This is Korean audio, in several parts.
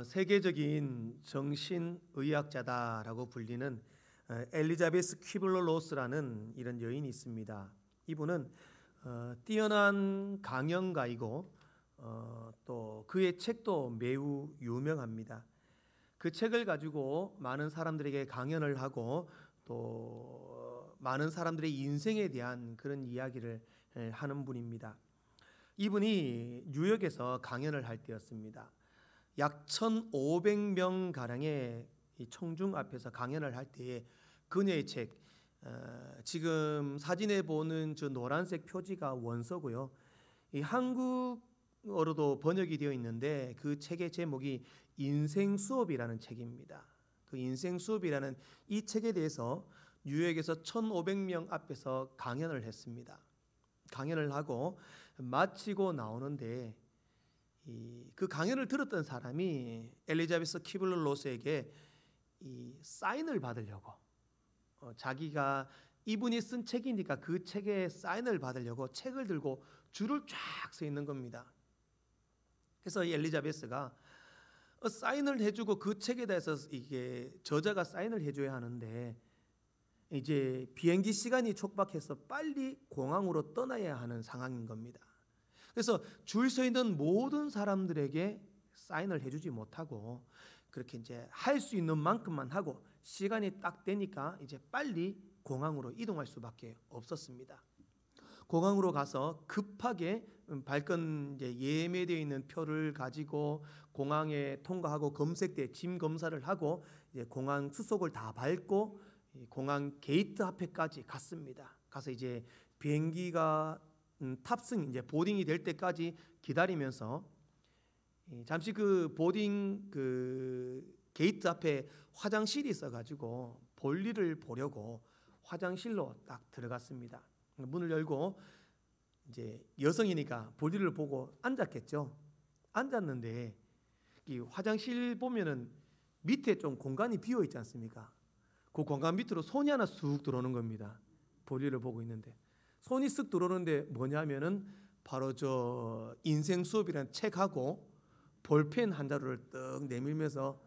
세계적인 정신의학자다라고 불리는 엘리자베스 퀴블러 로스라는 이런 여인이 있습니다. 이분은 뛰어난 강연가이고 또 그의 책도 매우 유명합니다. 그 책을 가지고 많은 사람들에게 강연을 하고 또 많은 사람들의 인생에 대한 그런 이야기를 하는 분입니다. 이분이 뉴욕에서 강연을 할 때였습니다. 약 1,500명 가량의 청중 앞에서 강연을 할 때에 그녀의 책, 지금 사진에 보는 저 노란색 표지가 원서고요. 이 한국어로도 번역이 되어 있는데 그 책의 제목이 인생 수업이라는 책입니다. 그 인생 수업이라는 이 책에 대해서 뉴욕에서 1,500명 앞에서 강연을 했습니다. 강연을 하고 마치고 나오는데 그 강연을 들었던 사람이 엘리자베스 퀴블러 로스에게 사인을 받으려고 자기가 이분이 쓴 책이니까 그 책에 사인을 받으려고 책을 들고 줄을 쫙 서 있는 겁니다. 그래서 엘리자베스가 사인을 해주고 그 책에 대해서 이게 저자가 사인을 해줘야 하는데 이제 비행기 시간이 촉박해서 빨리 공항으로 떠나야 하는 상황인 겁니다. 그래서 줄 서 있는 모든 사람들에게 사인을 해주지 못하고 그렇게 이제 할 수 있는 만큼만 하고 시간이 딱 되니까 이제 빨리 공항으로 이동할 수밖에 없었습니다. 공항으로 가서 급하게 발권 이제 예매되어 있는 표를 가지고 공항에 통과하고 검색대 짐 검사를 하고 이제 공항 수속을 다 밟고 공항 게이트 앞에까지 갔습니다. 가서 이제 비행기가 탑승 이제 보딩이 될 때까지 기다리면서 잠시 그 보딩 그 게이트 앞에 화장실이 있어가지고 볼일을 보려고 화장실로 딱 들어갔습니다. 문을 열고 이제 여성이니까 볼일을 보고 앉았겠죠. 앉았는데 이 화장실 보면은 밑에 좀 공간이 비어 있지 않습니까? 그 공간 밑으로 손이 하나 쑥 들어오는 겁니다. 볼일을 보고 있는데 손이 쓱 들어오는데 뭐냐면은 바로 저 인생 수업이라는 책하고 볼펜 한 자루를 떡 내밀면서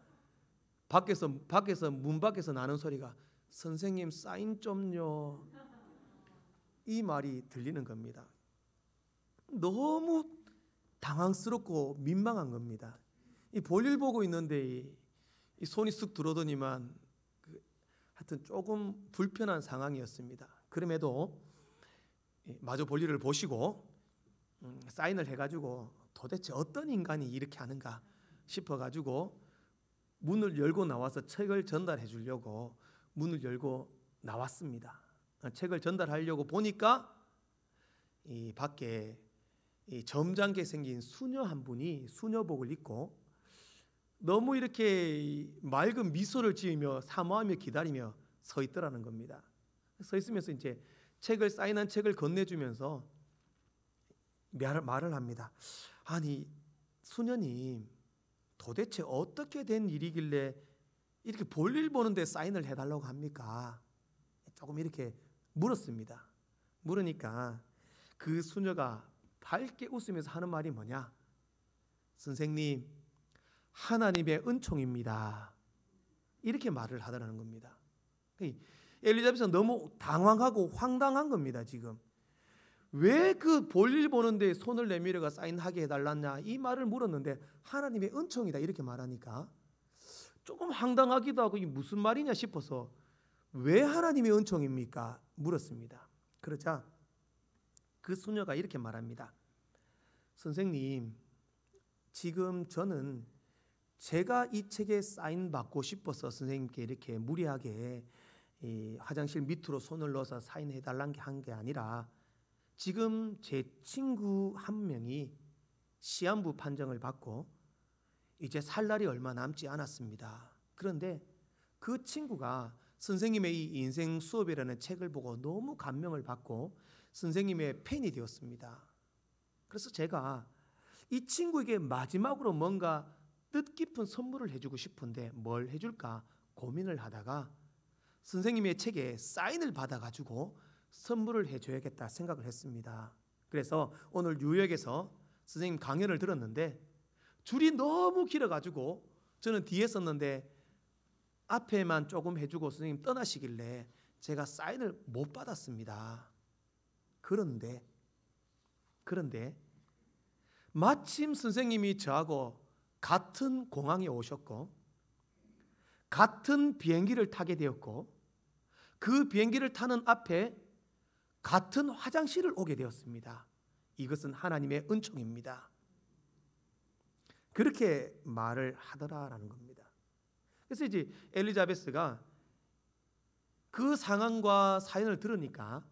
밖에서 문 밖에서 나는 소리가 선생님 사인 좀요. 이 말이 들리는 겁니다. 너무 당황스럽고 민망한 겁니다. 이 볼일 보고 있는데 이 손이 쓱 들어오더니만 하여튼 조금 불편한 상황이었습니다. 그럼에도 마저 볼일을 보시고 사인을 해가지고 도대체 어떤 인간이 이렇게 하는가 싶어가지고 문을 열고 나와서 책을 전달해 주려고 문을 열고 나왔습니다. 책을 전달하려고 보니까 이 밖에 이 점잖게 생긴 수녀 한 분이 수녀복을 입고 너무 이렇게 맑은 미소를 지으며 사모하며 기다리며 서 있더라는 겁니다. 서 있으면서 이제 사인한 책을 건네주면서 말을 합니다. 아니 수녀님 도대체 어떻게 된 일이길래 이렇게 볼일 보는데 사인을 해달라고 합니까? 조금 이렇게 물었습니다. 물으니까 그 수녀가 밝게 웃으면서 하는 말이 뭐냐? 선생님 하나님의 은총입니다. 이렇게 말을 하더라는 겁니다. 엘리자베스는 너무 당황하고 황당한 겁니다. 지금 왜 그 볼일 보는데 손을 내밀어가 사인하게 해달랐냐 이 말을 물었는데 하나님의 은총이다 이렇게 말하니까 조금 황당하기도 하고 이게 무슨 말이냐 싶어서 왜 하나님의 은총입니까? 물었습니다. 그러자 그 수녀가 이렇게 말합니다. 선생님 지금 저는 제가 이 책에 사인 받고 싶어서 선생님께 이렇게 무리하게 이 화장실 밑으로 손을 넣어서 사인해 달라는 게 한 게 아니라 지금 제 친구 한 명이 시한부 판정을 받고 이제 살 날이 얼마 남지 않았습니다. 그런데 그 친구가 선생님의 이 인생 수업이라는 책을 보고 너무 감명을 받고 선생님의 팬이 되었습니다. 그래서 제가 이 친구에게 마지막으로 뭔가 뜻깊은 선물을 해주고 싶은데 뭘 해줄까 고민을 하다가 선생님의 책에 사인을 받아가지고 선물을 해줘야겠다 생각을 했습니다. 그래서 오늘 뉴욕에서 선생님 강연을 들었는데 줄이 너무 길어가지고 저는 뒤에 썼는데 앞에만 조금 해주고 선생님 떠나시길래 제가 사인을 못 받았습니다. 그런데 마침 선생님이 저하고 같은 공항에 오셨고 같은 비행기를 타게 되었고 그 비행기를 타는 앞에 같은 화장실을 오게 되었습니다. 이것은 하나님의 은총입니다. 그렇게 말을 하더라라는 겁니다. 그래서 이제 엘리자베스가 그 상황과 사연을 들으니까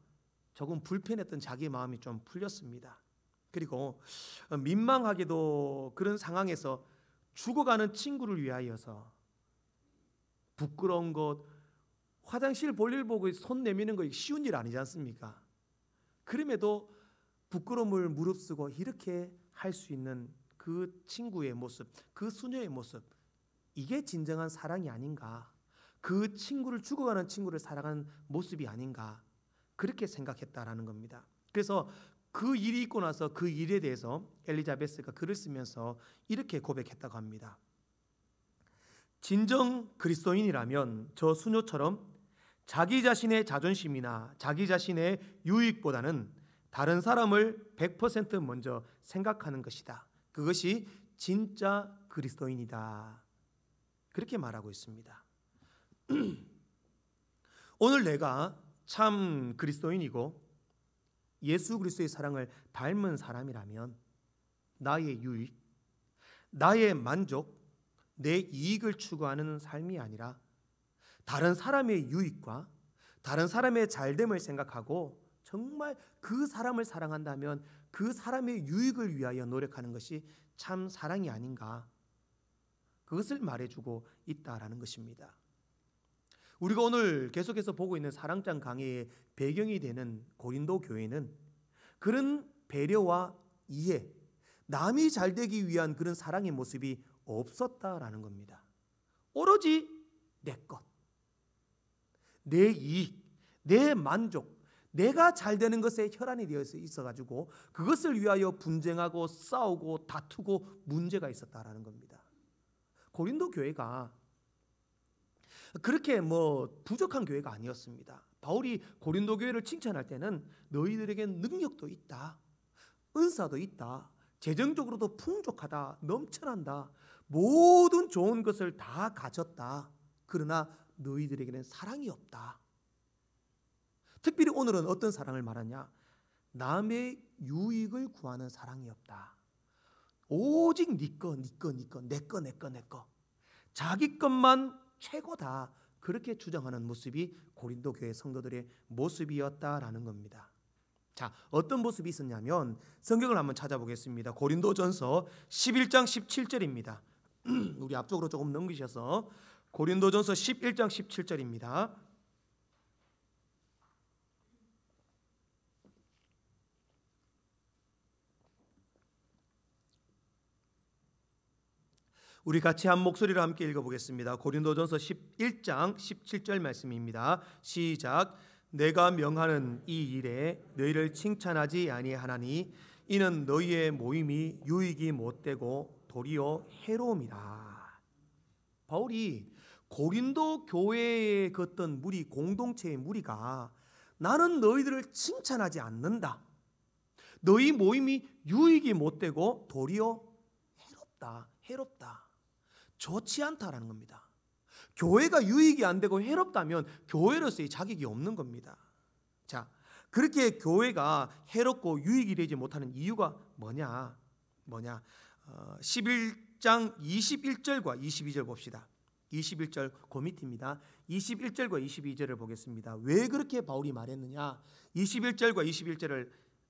조금 불편했던 자기의 마음이 좀 풀렸습니다. 그리고 민망하게도 그런 상황에서 죽어가는 친구를 위하여서 부끄러운 것, 화장실 볼일 보고 손 내미는 거 쉬운 일 아니지 않습니까? 그럼에도 부끄러움을 무릅쓰고 이렇게 할 수 있는 그 친구의 모습, 그 수녀의 모습, 이게 진정한 사랑이 아닌가, 그 친구를 죽어가는 친구를 사랑하는 모습이 아닌가, 그렇게 생각했다라는 겁니다. 그래서 그 일이 있고 나서 그 일에 대해서 엘리자베스가 글을 쓰면서 이렇게 고백했다고 합니다. 진정 그리스도인이라면 저 수녀처럼 자기 자신의 자존심이나 자기 자신의 유익보다는 다른 사람을 100% 먼저 생각하는 것이다. 그것이 진짜 그리스도인이다. 그렇게 말하고 있습니다. 오늘 내가 참 그리스도인이고 예수 그리스도의 사랑을 닮은 사람이라면 나의 유익, 나의 만족, 내 이익을 추구하는 삶이 아니라 다른 사람의 유익과 다른 사람의 잘됨을 생각하고 정말 그 사람을 사랑한다면 그 사람의 유익을 위하여 노력하는 것이 참 사랑이 아닌가, 그것을 말해주고 있다라는 것입니다. 우리가 오늘 계속해서 보고 있는 사랑장 강해의 배경이 되는 고린도 교회는 그런 배려와 이해, 남이 잘되기 위한 그런 사랑의 모습이 없었다라는 겁니다. 오로지 내 것, 내 이익, 내 만족, 내가 잘되는 것에 혈안이 되어 있어가지고 그것을 위하여 분쟁하고 싸우고 다투고 문제가 있었다라는 겁니다. 고린도 교회가 그렇게 부족한 교회가 아니었습니다. 바울이 고린도 교회를 칭찬할 때는 너희들에게 능력도 있다, 은사도 있다, 재정적으로도 풍족하다, 넘쳐난다, 모든 좋은 것을 다 가졌다. 그러나 너희들에게는 사랑이 없다. 특별히 오늘은 어떤 사랑을 말하냐? 남의 유익을 구하는 사랑이 없다. 오직 네 거, 내 거. 자기 것만 최고다. 그렇게 주장하는 모습이 고린도 교회 성도들의 모습이었다라는 겁니다. 자, 어떤 모습이 있었냐면 성경을 한번 찾아보겠습니다. 고린도전서 11장 17절입니다. 우리 앞쪽으로 조금 넘기셔서 고린도전서 11장 17절입니다. 우리 같이 한 목소리로 함께 읽어보겠습니다. 고린도전서 11장 17절 말씀입니다. 시작. 내가 명하는 이 일에 너희를 칭찬하지 아니하나니 이는 너희의 모임이 유익이 못되고 도리어 해로움이라. 바울이 고린도 교회의 그 어떤 무리, 공동체의 무리가 나는 너희들을 칭찬하지 않는다, 너희 모임이 유익이 못되고 도리어 해롭다, 좋지 않다라는 겁니다. 교회가 유익이 안 되고 해롭다면 교회로서의 자격이 없는 겁니다. 자, 그렇게 교회가 해롭고 유익이 되지 못하는 이유가 뭐냐? 11장 21절과 22절 봅시다. 21절 그 밑입니다. 21절과 22절을 보겠습니다. 왜 그렇게 바울이 말했느냐? 21절과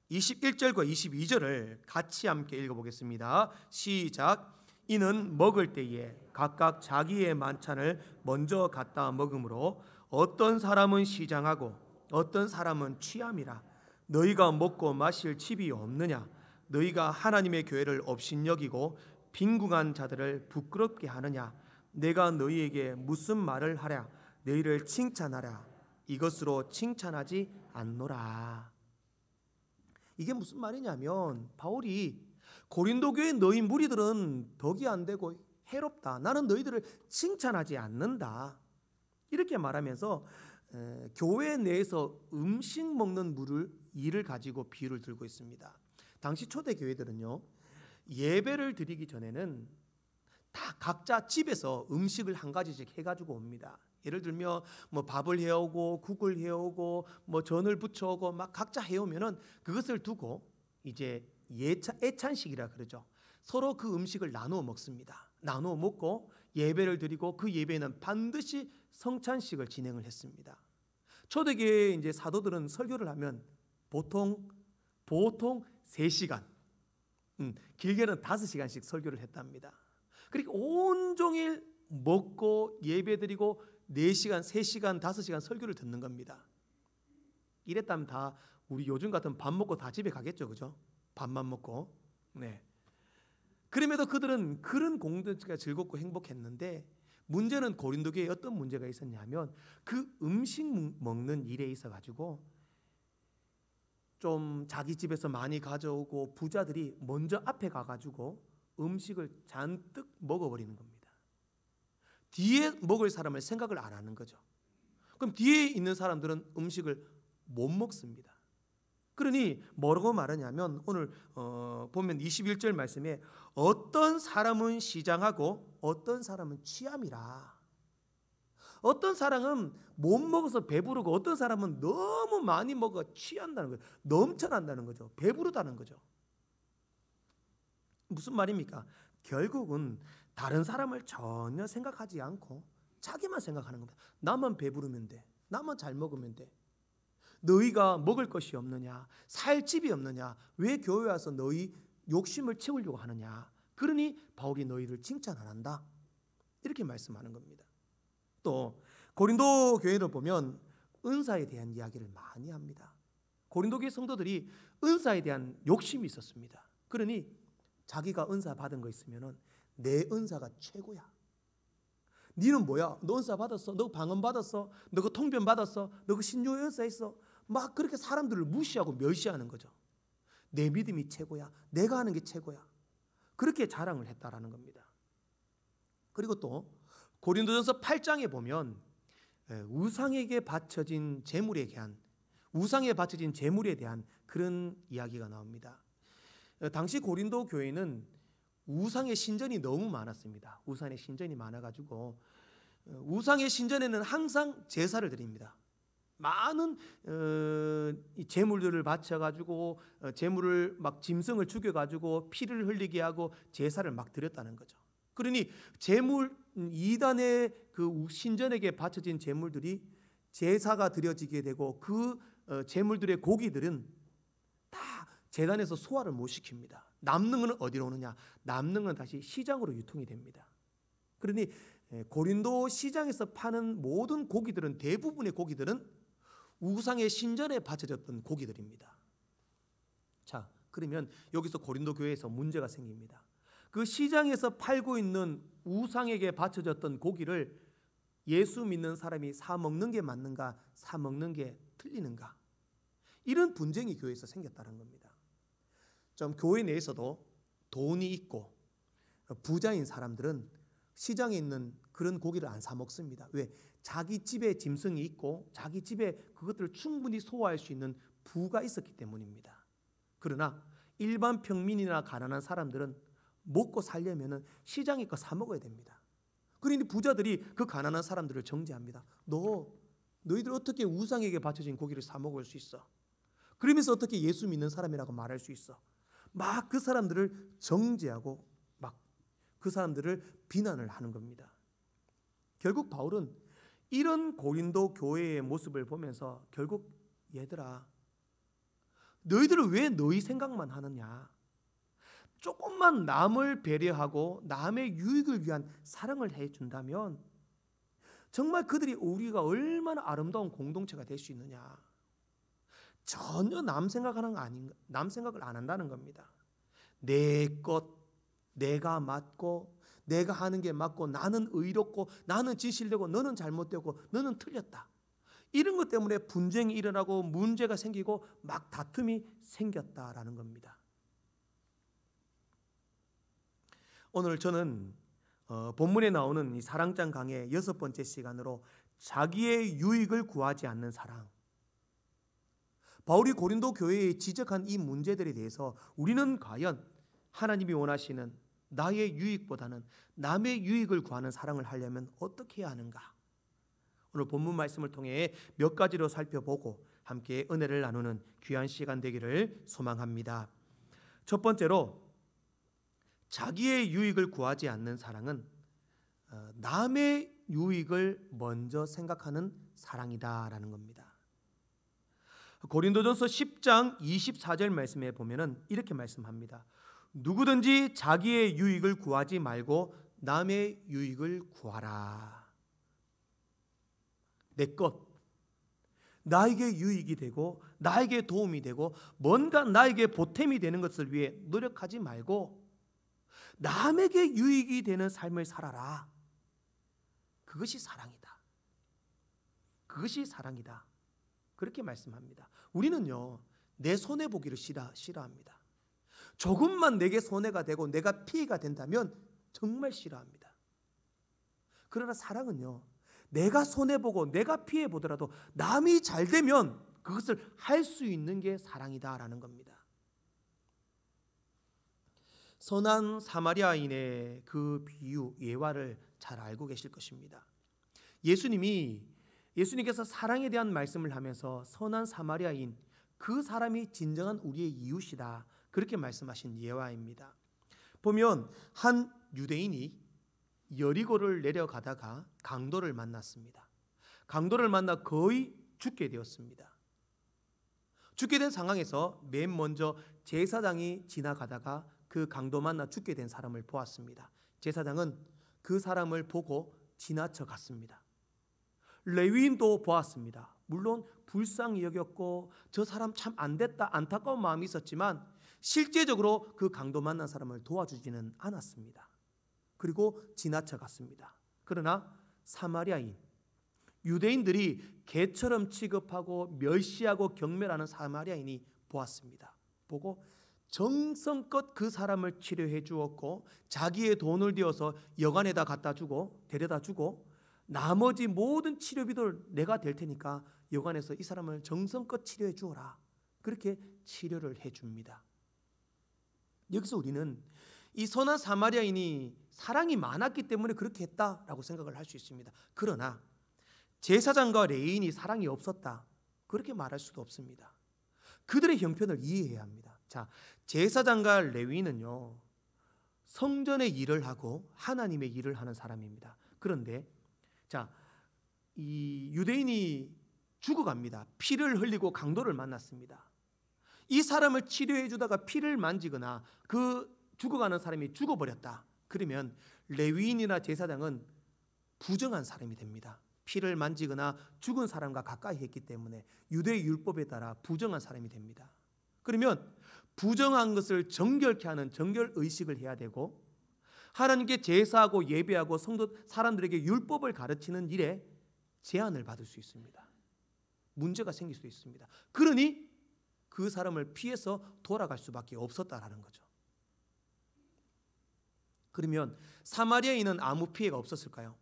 22절을 같이 함께 읽어보겠습니다. 시작. 이는 먹을 때에 각각 자기의 만찬을 먼저 갖다 먹으므로 어떤 사람은 시장하고 어떤 사람은 취함이라. 너희가 먹고 마실 집이 없느냐? 너희가 하나님의 교회를 업신여기고 빈궁한 자들을 부끄럽게 하느냐? 내가 너희에게 무슨 말을 하랴? 너희를 칭찬하랴? 이것으로 칭찬하지 않노라. 이게 무슨 말이냐면 바울이 고린도 교회 너희 무리들은 덕이 안 되고 해롭다. 나는 너희들을 칭찬하지 않는다. 이렇게 말하면서 교회 내에서 음식 먹는 일을 가지고 비유를 들고 있습니다. 당시 초대 교회들은요, 예배를 드리기 전에는 다 각자 집에서 음식을 한 가지씩 해가지고 옵니다. 예를 들면 뭐 밥을 해오고 국을 해오고 뭐 전을 부쳐오고 막 각자 해오면은 그것을 두고 이제 애찬식이라 그러죠. 서로 그 음식을 나누어 먹습니다. 나누어 먹고 예배를 드리고 그 예배는 반드시 성찬식을 진행을 했습니다. 초대교회 이제 사도들은 설교를 하면 보통 3시간, 길게는 5시간씩 설교를 했답니다. 그러니까 온종일 먹고 예배드리고 4시간, 3시간, 5시간 설교를 듣는 겁니다. 이랬다면 다 우리 요즘 같은 밥 먹고 다 집에 가겠죠, 그죠? 밥만 먹고. 네. 그럼에도 그들은 그런 공동체가 즐겁고 행복했는데, 문제는 고린도 교회에 어떤 문제가 있었냐면 그 음식 먹는 일에 있어 가지고 좀 자기 집에서 많이 가져오고 부자들이 먼저 앞에 가가지고 음식을 잔뜩 먹어버리는 겁니다. 뒤에 먹을 사람을 생각을 안 하는 거죠. 그럼 뒤에 있는 사람들은 음식을 못 먹습니다. 그러니 뭐라고 말하냐면 오늘 보면 21절 말씀에 어떤 사람은 시장하고 어떤 사람은 취함이라. 어떤 사람은 못 먹어서 배부르고 어떤 사람은 너무 많이 먹어 취한다는 거예요. 넘쳐난다는 거죠. 배부르다는 거죠. 무슨 말입니까? 결국은 다른 사람을 전혀 생각하지 않고 자기만 생각하는 겁니다. 나만 배부르면 돼. 나만 잘 먹으면 돼. 너희가 먹을 것이 없느냐? 살 집이 없느냐? 왜 교회 와서 너희 욕심을 채우려고 하느냐? 그러니 바울이 너희를 칭찬 안 한다. 이렇게 말씀하는 겁니다. 또 고린도 교회를 보면 은사에 대한 이야기를 많이 합니다. 고린도 교회 성도들이 은사에 대한 욕심이 있었습니다. 그러니 자기가 은사 받은 거 있으면은 내 은사가 최고야. 니는 뭐야? 너 은사 받았어? 너 방언 받았어? 너 그 통변 받았어? 너 그 신유의 은사 있어? 막 그렇게 사람들을 무시하고 멸시하는 거죠. 내 믿음이 최고야. 내가 하는 게 최고야. 그렇게 자랑을 했다라는 겁니다. 그리고 또 고린도전서 8장에 보면 우상에게 바쳐진 제물에 대한 그런 이야기가 나옵니다. 당시 고린도 교회는 우상의 신전이 너무 많았습니다. 우상의 신전이 많아가지고 우상의 신전에는 항상 제사를 드립니다. 많은 제물들을 바쳐가지고 제물을 막 짐승을 죽여가지고 피를 흘리게 하고 제사를 막 드렸다는 거죠. 그러니 제물 이단의 그 신전에게 바쳐진 제물들이 제사가 드려지게 되고 그 제물들의 고기들은 다 제단에서 소화를 못 시킵니다. 남는 것은 어디로 오느냐? 남는 건 다시 시장으로 유통이 됩니다. 그러니 고린도 시장에서 파는 모든 고기들은 대부분의 고기들은 우상의 신전에 바쳐졌던 고기들입니다. 자, 그러면 여기서 고린도 교회에서 문제가 생깁니다. 그 시장에서 팔고 있는 우상에게 바쳐졌던 고기를 예수 믿는 사람이 사 먹는 게 맞는가? 사 먹는 게 틀리는가? 이런 분쟁이 교회에서 생겼다는 겁니다. 좀 교회 내에서도 돈이 있고 부자인 사람들은 시장에 있는 그런 고기를 안 사 먹습니다. 왜? 자기 집에 짐승이 있고 자기 집에 그것들을 충분히 소화할 수 있는 부가 있었기 때문입니다. 그러나 일반 평민이나 가난한 사람들은 먹고 살려면 시장에 거 사 먹어야 됩니다. 그러니 부자들이 그 가난한 사람들을 정죄합니다. 너희들 어떻게 우상에게 바쳐진 고기를 사 먹을 수 있어? 그러면서 어떻게 예수 믿는 사람이라고 말할 수 있어? 막 그 사람들을 정죄하고 막 그 사람들을 비난을 하는 겁니다. 결국 바울은 이런 고린도 교회의 모습을 보면서 결국 얘들아, 너희들은 왜 너희 생각만 하느냐? 조금만 남을 배려하고 남의 유익을 위한 사랑을 해준다면 정말 그들이 우리가 얼마나 아름다운 공동체가 될 수 있느냐? 전혀 남 생각을 안 한다는 겁니다. 내 것, 내가 맞고 내가 하는 게 맞고 나는 의롭고 나는 진실되고 너는 잘못되고 너는 틀렸다. 이런 것 때문에 분쟁이 일어나고 문제가 생기고 막 다툼이 생겼다라는 겁니다. 오늘 저는 본문에 나오는 이 사랑장 강의 6번째 시간으로 자기의 유익을 구하지 않는 사랑, 바울이 고린도 교회에 지적한 이 문제들에 대해서 우리는 과연 하나님이 원하시는 나의 유익보다는 남의 유익을 구하는 사랑을 하려면 어떻게 해야 하는가? 오늘 본문 말씀을 통해 몇 가지로 살펴보고 함께 은혜를 나누는 귀한 시간 되기를 소망합니다. 첫 번째로, 자기의 유익을 구하지 않는 사랑은 남의 유익을 먼저 생각하는 사랑이다라는 겁니다. 고린도전서 10장 24절 말씀에 보면은 이렇게 말씀합니다. 누구든지 자기의 유익을 구하지 말고 남의 유익을 구하라. 내 것, 나에게 유익이 되고 나에게 도움이 되고 뭔가 나에게 보탬이 되는 것을 위해 노력하지 말고 남에게 유익이 되는 삶을 살아라. 그것이 사랑이다. 그것이 사랑이다. 그렇게 말씀합니다. 우리는요, 내 손해보기를 싫어합니다. 조금만 내게 손해가 되고 내가 피해가 된다면 정말 싫어합니다. 그러나 사랑은요, 내가 손해보고 내가 피해보더라도 남이 잘 되면 그것을 할 수 있는 게 사랑이다라는 겁니다. 선한 사마리아인의 그 비유, 예화를 잘 알고 계실 것입니다. 예수님께서 사랑에 대한 말씀을 하면서 선한 사마리아인, 그 사람이 진정한 우리의 이웃이다, 그렇게 말씀하신 예화입니다. 보면 한 유대인이 여리고를 내려가다가 강도를 만났습니다. 강도를 만나 거의 죽게 되었습니다. 죽게 된 상황에서 맨 먼저 제사장이 지나가다가 그 강도 만나 죽게 된 사람을 보았습니다. 제사장은 그 사람을 보고 지나쳐 갔습니다. 레위인도 보았습니다. 물론 불쌍히 여겼고 저 사람 참 안 됐다, 안타까운 마음이 있었지만 실제적으로 그 강도 만난 사람을 도와주지는 않았습니다. 그리고 지나쳐 갔습니다. 그러나 사마리아인, 유대인들이 개처럼 취급하고 멸시하고 경멸하는 사마리아인이 보았습니다. 보고 정성껏 그 사람을 치료해 주었고 자기의 돈을 들여서 여관에다 갖다 주고 데려다 주고 나머지 모든 치료비도 내가 될 테니까 여관에서 이 사람을 정성껏 치료해 주어라, 그렇게 치료를 해 줍니다. 여기서 우리는 이 선한 사마리아인이 사랑이 많았기 때문에 그렇게 했다라고 생각을 할 수 있습니다. 그러나 제사장과 레위인이 사랑이 없었다, 그렇게 말할 수도 없습니다. 그들의 형편을 이해해야 합니다. 자, 제사장과 레위인은요, 성전의 일을 하고 하나님의 일을 하는 사람입니다. 그런데 자, 이 유대인이 죽어갑니다. 피를 흘리고 강도를 만났습니다. 이 사람을 치료해 주다가 피를 만지거나 그 죽어가는 사람이 죽어버렸다, 그러면 레위인이나 제사장은 부정한 사람이 됩니다. 피를 만지거나 죽은 사람과 가까이 했기 때문에 유대 율법에 따라 부정한 사람이 됩니다. 그러면 부정한 것을 정결케 하는 정결의식을 해야 되고 하나님께 제사하고 예배하고 성도 사람들에게 율법을 가르치는 일에 제한을 받을 수 있습니다. 문제가 생길 수 있습니다. 그러니 그 사람을 피해서 돌아갈 수밖에 없었다라는 거죠. 그러면 사마리아인은 아무 피해가 없었을까요?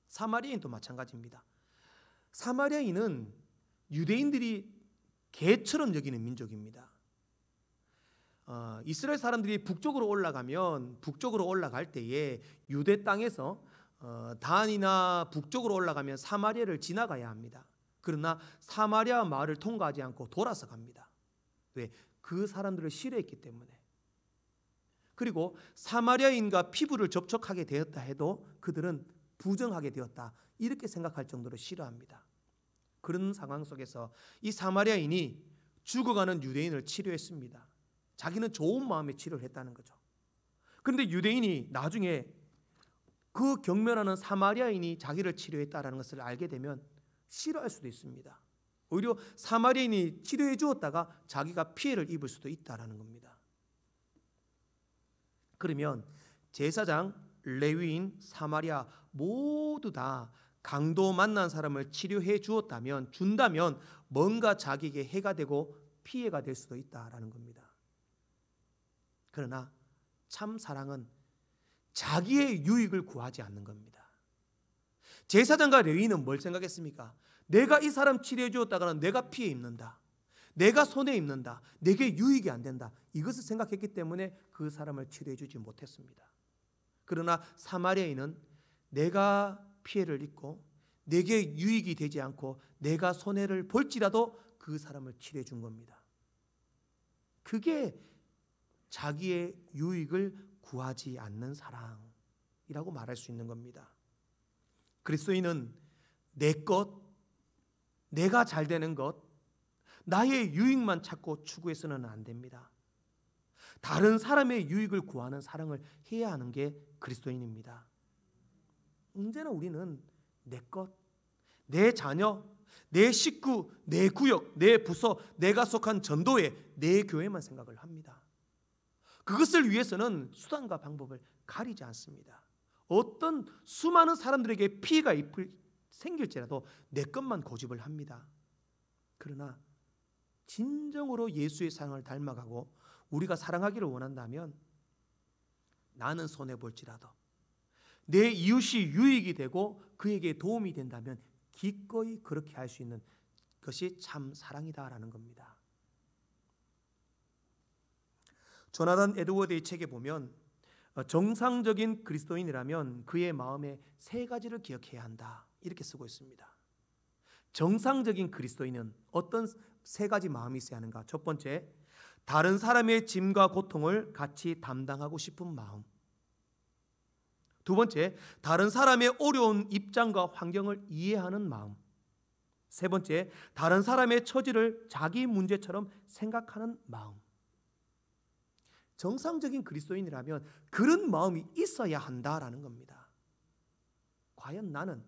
사마리아인도 마찬가지입니다. 사마리아인은 유대인들이 개처럼 여기는 민족입니다. 이스라엘 사람들이 북쪽으로 올라갈 때에 유대 땅에서 단이나 북쪽으로 올라가면 사마리아를 지나가야 합니다. 그러나 사마리아 마을을 통과하지 않고 돌아서 갑니다. 왜? 그 사람들을 싫어했기 때문에. 그리고 사마리아인과 피부를 접촉하게 되었다 해도 그들은 부정하게 되었다, 이렇게 생각할 정도로 싫어합니다. 그런 상황 속에서 이 사마리아인이 죽어가는 유대인을 치료했습니다. 자기는 좋은 마음에 치료를 했다는 거죠. 그런데 유대인이 나중에 그 경멸하는 사마리아인이 자기를 치료했다는 것을 알게 되면 싫어할 수도 있습니다. 오히려 사마리아인이 치료해 주었다가 자기가 피해를 입을 수도 있다는 겁니다. 그러면 제사장, 레위인, 사마리아 모두 다 강도 만난 사람을 치료해 준다면 뭔가 자기에게 해가 되고 피해가 될 수도 있다라는 겁니다. 그러나 참 사랑은 자기의 유익을 구하지 않는 겁니다. 제사장과 레위인은 뭘 생각했습니까? 내가 이 사람 치료해 주었다가는 내가 피해 입는다, 내가 손해 입는다, 내게 유익이 안 된다, 이것을 생각했기 때문에 그 사람을 치료해 주지 못했습니다. 그러나 사마리아인은 내가 피해를 입고 내게 유익이 되지 않고 내가 손해를 볼지라도 그 사람을 치료해 준 겁니다. 그게 자기의 유익을 구하지 않는 사랑이라고 말할 수 있는 겁니다. 그리스도인은 내 것, 내가 잘 되는 것, 나의 유익만 찾고 추구해서는 안 됩니다. 다른 사람의 유익을 구하는 사랑을 해야 하는 게 그리스도인입니다. 언제나 우리는 내 것, 내 자녀, 내 식구, 내 구역, 내 부서, 내가 속한 전도회, 내 교회만 생각을 합니다. 그것을 위해서는 수단과 방법을 가리지 않습니다. 어떤 수많은 사람들에게 피해가 생길지라도 내 것만 고집을 합니다. 그러나 진정으로 예수의 사랑을 닮아가고 우리가 사랑하기를 원한다면 나는 손해볼지라도 내 이웃이 유익이 되고 그에게 도움이 된다면 기꺼이 그렇게 할 수 있는 것이 참 사랑이다라는 겁니다. 조나단 에드워드의 책에 보면 정상적인 그리스도인이라면 그의 마음에 세 가지를 기억해야 한다, 이렇게 쓰고 있습니다. 정상적인 그리스도인은 어떤 세 가지 마음이 있어야 하는가? 첫 번째, 다른 사람의 짐과 고통을 같이 담당하고 싶은 마음. 두 번째, 다른 사람의 어려운 입장과 환경을 이해하는 마음. 세 번째, 다른 사람의 처지를 자기 문제처럼 생각하는 마음. 정상적인 그리스도인이라면 그런 마음이 있어야 한다라는 겁니다. 과연 나는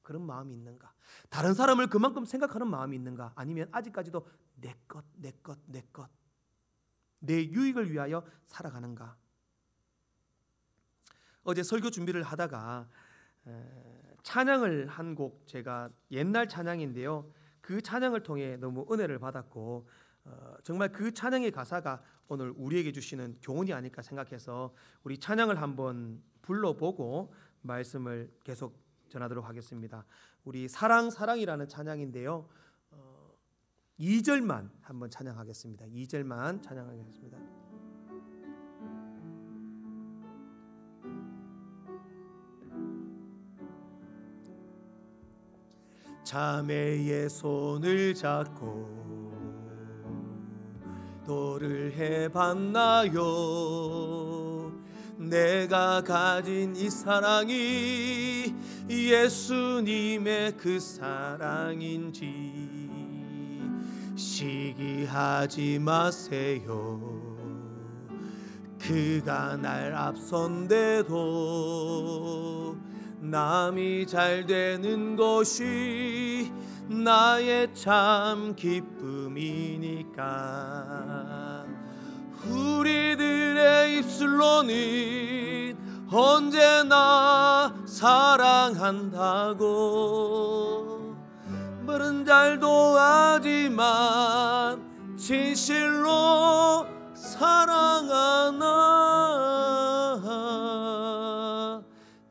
그런 마음이 있는가? 다른 사람을 그만큼 생각하는 마음이 있는가? 아니면 아직까지도 내 것, 내 것, 내 것, 내 유익을 위하여 살아가는가? 어제 설교 준비를 하다가 찬양을 한 곡, 제가 옛날 찬양인데요, 그 찬양을 통해 너무 은혜를 받았고 정말 그 찬양의 가사가 오늘 우리에게 주시는 교훈이 아닐까 생각해서 우리 찬양을 한번 불러보고 말씀을 계속 전하도록 하겠습니다. 우리 사랑이라는 찬양인데요, 2절만 한번 찬양하겠습니다. 2절만 찬양하겠습니다. 자매의 손을 잡고 도를 해봤나요? 내가 가진 이 사랑이 예수님의 그 사랑인지 시기하지 마세요. 그가 날 앞선데도 남이 잘 되는 것이 나의 참 기쁨이니까. 우리들의 입술로는 언제나 사랑한다고 말은 잘도 하지만 진실로 사랑하나.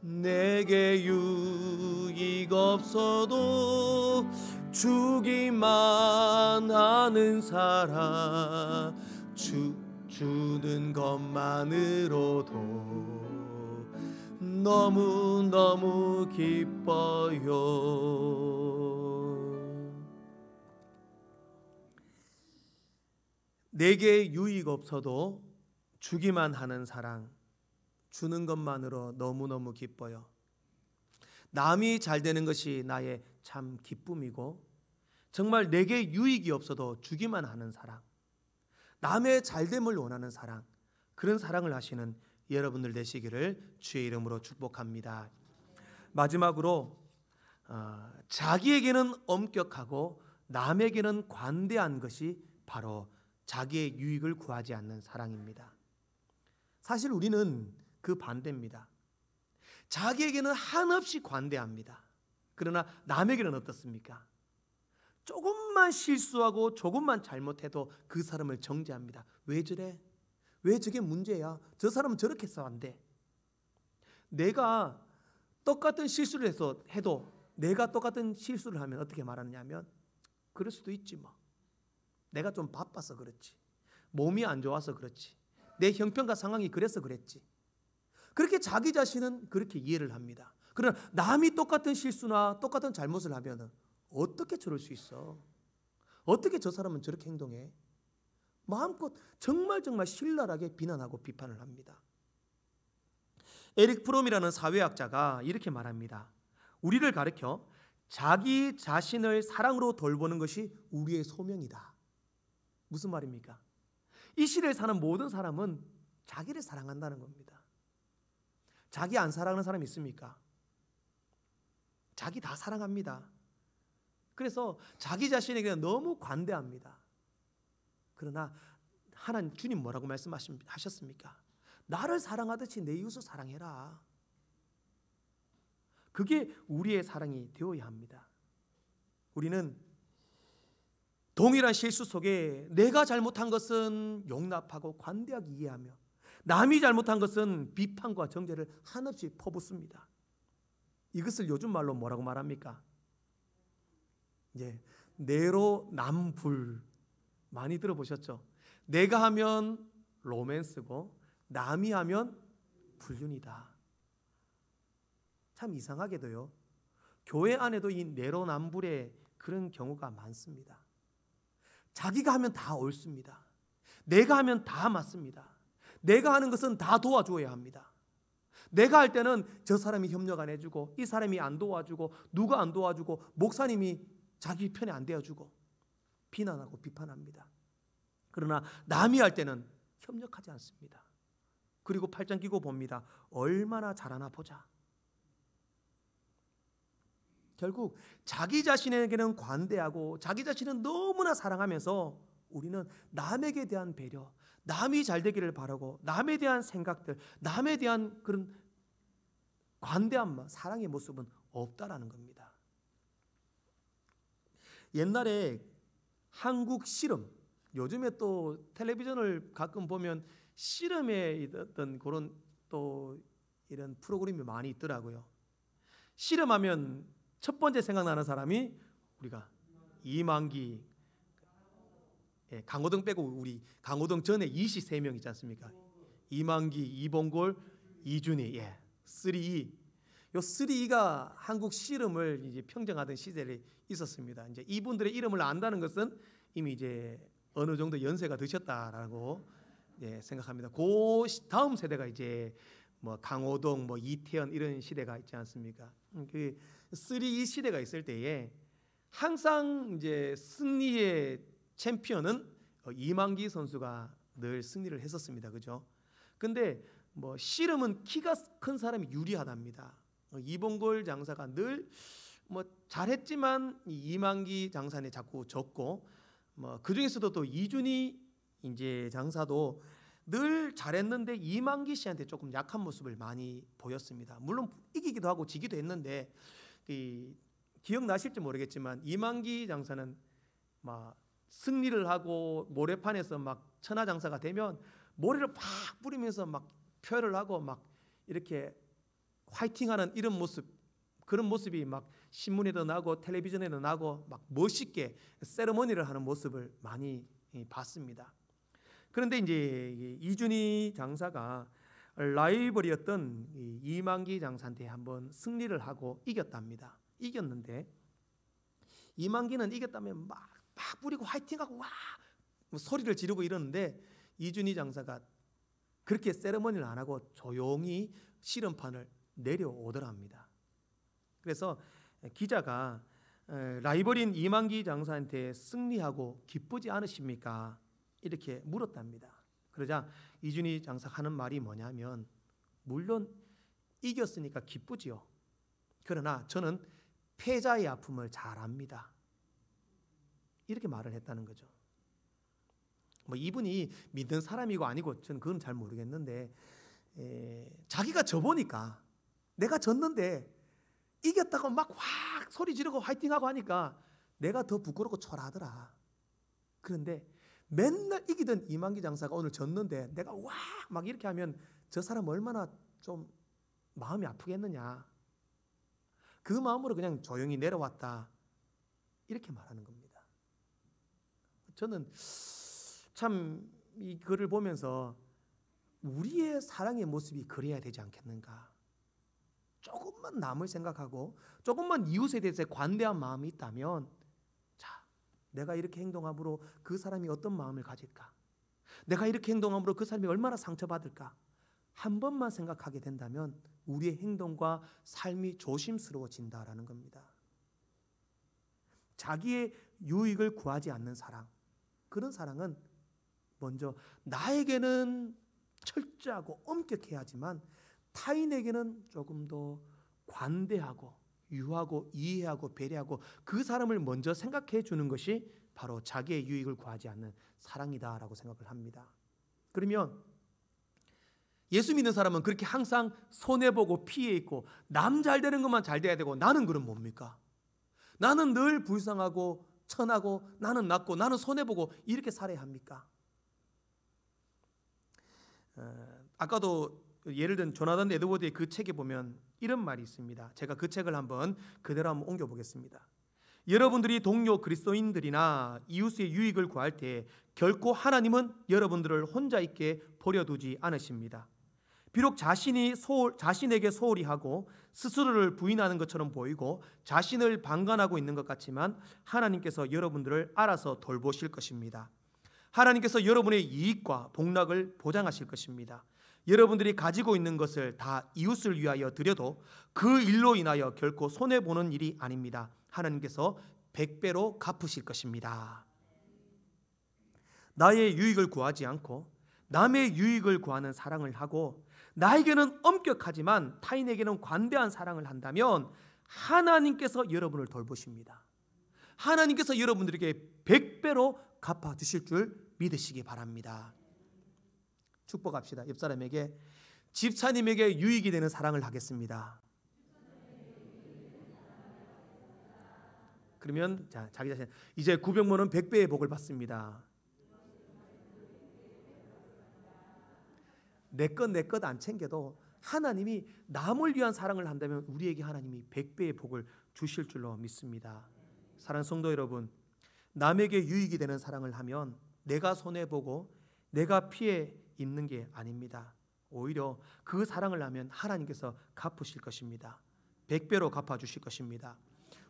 내게 유익 없어도 주기만 하는 사랑, 주는 것만으로도 너무너무 기뻐요. 내게 유익 없어도 주기만 하는 사랑, 주는 것만으로 너무너무 기뻐요. 남이 잘 되는 것이 나의 참 기쁨이고 정말 내게 유익이 없어도 주기만 하는 사랑, 남의 잘됨을 원하는 사랑, 그런 사랑을 하시는 여러분들 되시기를 주의 이름으로 축복합니다. 마지막으로 자기에게는 엄격하고 남에게는 관대한 것이 바로 자기의 유익을 구하지 않는 사랑입니다. 사실 우리는 그 반대입니다. 자기에게는 한없이 관대합니다. 그러나 남에게는 어떻습니까? 조금만 실수하고 조금만 잘못해도 그 사람을 정죄합니다. 왜 저래? 왜 저게 문제야? 저 사람은 저렇게 해서 안 돼. 내가 똑같은 실수를 해도 내가 똑같은 실수를 하면 어떻게 말하느냐면 그럴 수도 있지 뭐. 내가 좀 바빠서 그렇지. 몸이 안 좋아서 그렇지. 내 형편과 상황이 그래서 그랬지. 그렇게 자기 자신은 그렇게 이해를 합니다. 그러나 남이 똑같은 실수나 똑같은 잘못을 하면 어떻게 저럴 수 있어? 어떻게 저 사람은 저렇게 행동해? 마음껏 정말 신랄하게 비난하고 비판을 합니다. 에릭 프롬이라는 사회학자가 이렇게 말합니다. 우리를 가르쳐 자기 자신을 사랑으로 돌보는 것이 우리의 소명이다. 무슨 말입니까? 이 시대에 사는 모든 사람은 자기를 사랑한다는 겁니다. 자기 안 사랑하는 사람 있습니까? 자기 다 사랑합니다. 그래서 자기 자신에게 너무 관대합니다. 그러나 하나님 주님 뭐라고 말씀하셨습니까? 나를 사랑하듯이 내 이웃을 사랑해라. 그게 우리의 사랑이 되어야 합니다. 우리는 동일한 실수 속에 내가 잘못한 것은 용납하고 관대하게 이해하며 남이 잘못한 것은 비판과 정죄를 한없이 퍼붓습니다. 이것을 요즘 말로 뭐라고 말합니까? 내로남불 많이 들어보셨죠? 내가 하면 로맨스고 남이 하면 불륜이다. 참 이상하게도요. 교회 안에도 이 내로남불의 그런 경우가 많습니다. 자기가 하면 다 옳습니다. 내가 하면 다 맞습니다. 내가 하는 것은 다 도와줘야 합니다. 내가 할 때는 저 사람이 협력 안 해주고 이 사람이 안 도와주고 누가 안 도와주고 목사님이 자기 편에 안 대어주고 비난하고 비판합니다. 그러나 남이 할 때는 협력하지 않습니다. 그리고 팔짱 끼고 봅니다. 얼마나 잘하나 보자. 결국 자기 자신에게는 관대하고 자기 자신은 너무나 사랑하면서 우리는 남에게 대한 배려, 남이 잘 되기를 바라고 남에 대한 생각들, 남에 대한 그런 관대한 사랑의 모습은 없다라는 겁니다. 옛날에 한국 씨름, 요즘에 또 텔레비전을 가끔 보면 씨름에 어떤 그런 또 이런 프로그램이 많이 있더라고요. 씨름하면 첫 번째 생각나는 사람이 우리가 이만기, 강호동 빼고 우리 강호동 전에 이시 3명 있지 않습니까? 이만기, 이봉골, 이준희, 3E. 요 3E가 한국 씨름을 이제 평정하던 시절에 있었습니다. 이제 이분들의 이름을 안다는 것은 이미 이제 어느 정도 연세가 드셨다라고 생각합니다. 그 다음 세대가 이제 뭐 강호동, 뭐 이태현 이런 시대가 있지 않습니까? 그 3E 시대가 있을 때에 항상 이제 승리의 챔피언은 이만기 선수가 늘 승리를 했었습니다. 그죠? 근데 뭐 씨름은 키가 큰 사람이 유리하답니다. 이봉골 장사가 늘 뭐 잘했지만 이만기 장사에 자꾸 졌고 뭐 그 중에서도 또 이준희 이제 장사도 늘 잘했는데 이만기 씨한테 조금 약한 모습을 많이 보였습니다. 물론 이기기도 하고 지기도 했는데 기억나실지 모르겠지만 이만기 장사는 막 승리를 하고 모래판에서 막 천하장사가 되면 모래를 팍 뿌리면서 막 표현을 하고 막 이렇게 화이팅하는 이런 모습, 그런 모습이 막 신문에도 나고 텔레비전에도 나고 막 멋있게 세레머니를 하는 모습을 많이 봤습니다. 그런데 이제 이준희 장사가 라이벌이었던 이만기 장사한테 한번 승리를 하고 이겼답니다. 이겼는데 이만기는 이겼다면 막 뿌리고 화이팅하고 와 뭐 소리를 지르고 이러는데 이준희 장사가 그렇게 세레머니를 안 하고 조용히 씨름판을 내려오더랍니다. 그래서 기자가 라이벌인 이만기 장사한테 승리하고 기쁘지 않으십니까? 이렇게 물었답니다. 그러자 이준희 장사가 하는 말이 뭐냐면 물론 이겼으니까 기쁘지요. 그러나 저는 패자의 아픔을 잘 압니다. 이렇게 말을 했다는 거죠. 뭐 이분이 믿는 사람이고 아니고 저는 그건 잘 모르겠는데 자기가 져보니까 내가 졌는데 이겼다고 막 확 소리 지르고 화이팅하고 하니까 내가 더 부끄럽고 초라하더라. 그런데 맨날 이기던 이만기 장사가 오늘 졌는데 내가 와 막 이렇게 하면 저 사람 얼마나 좀 마음이 아프겠느냐? 그 마음으로 그냥 조용히 내려왔다. 이렇게 말하는 겁니다. 저는 참 이 글을 보면서 우리의 사랑의 모습이 그래야 되지 않겠는가? 조금만 남을 생각하고 조금만 이웃에 대해서 관대한 마음이 있다면, 자, 내가 이렇게 행동함으로 그 사람이 어떤 마음을 가질까? 내가 이렇게 행동함으로 그 사람이 얼마나 상처받을까? 한 번만 생각하게 된다면 우리의 행동과 삶이 조심스러워진다라는 겁니다. 자기의 유익을 구하지 않는 사랑, 그런 사랑은 먼저 나에게는 철저하고 엄격해야 하지만 타인에게는 조금 더 관대하고 유하고 이해하고 배려하고 그 사람을 먼저 생각해 주는 것이 바로 자기의 유익을 구하지 않는 사랑이다라고 생각을 합니다. 그러면 예수 믿는 사람은 그렇게 항상 손해보고 피해 있고 남 잘 되는 것만 잘 돼야 되고 나는 그럼 뭡니까? 나는 늘 불쌍하고 천하고 나는 낮고 나는 손해보고 이렇게 살아야 합니까? 아까도 예를 든 조나단 에드워드의 그 책에 보면 이런 말이 있습니다. 제가 그 책을 한번 그대로 한번 옮겨보겠습니다. 여러분들이 동료 그리스도인들이나 이웃의 유익을 구할 때 결코 하나님은 여러분들을 혼자 있게 버려두지 않으십니다. 비록 자신에게 소홀히 하고 스스로를 부인하는 것처럼 보이고 자신을 방관하고 있는 것 같지만 하나님께서 여러분들을 알아서 돌보실 것입니다. 하나님께서 여러분의 이익과 복락을 보장하실 것입니다. 여러분들이 가지고 있는 것을 다 이웃을 위하여 드려도 그 일로 인하여 결코 손해보는 일이 아닙니다. 하나님께서 100배로 갚으실 것입니다. 나의 유익을 구하지 않고 남의 유익을 구하는 사랑을 하고 나에게는 엄격하지만 타인에게는 관대한 사랑을 한다면 하나님께서 여러분을 돌보십니다. 하나님께서 여러분들에게 100배로 갚아주실 줄 믿으시기 바랍니다. 축복합시다. 옆 사람에게 집사님에게 유익이 되는 사랑을 하겠습니다. 그러면 자, 자기 자신 이제 900만원 100배의 복을 받습니다. 내 것 안 챙겨도 하나님이 남을 위한 사랑을 한다면 우리에게 하나님이 100배의 복을 주실 줄로 믿습니다. 사랑하는 성도 여러분, 남에게 유익이 되는 사랑을 하면 내가 손해보고 내가 피해 입는 게 아닙니다. 오히려 그 사랑을 하면 하나님께서 갚으실 것입니다. 100배로 갚아주실 것입니다.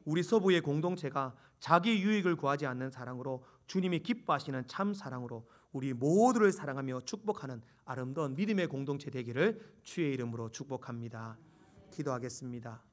우리 서부의 공동체가 자기 유익을 구하지 않는 사랑으로 주님이 기뻐하시는 참 사랑으로 우리 모두를 사랑하며 축복하는 아름다운 믿음의 공동체 되기를 주의 이름으로 축복합니다. 기도하겠습니다.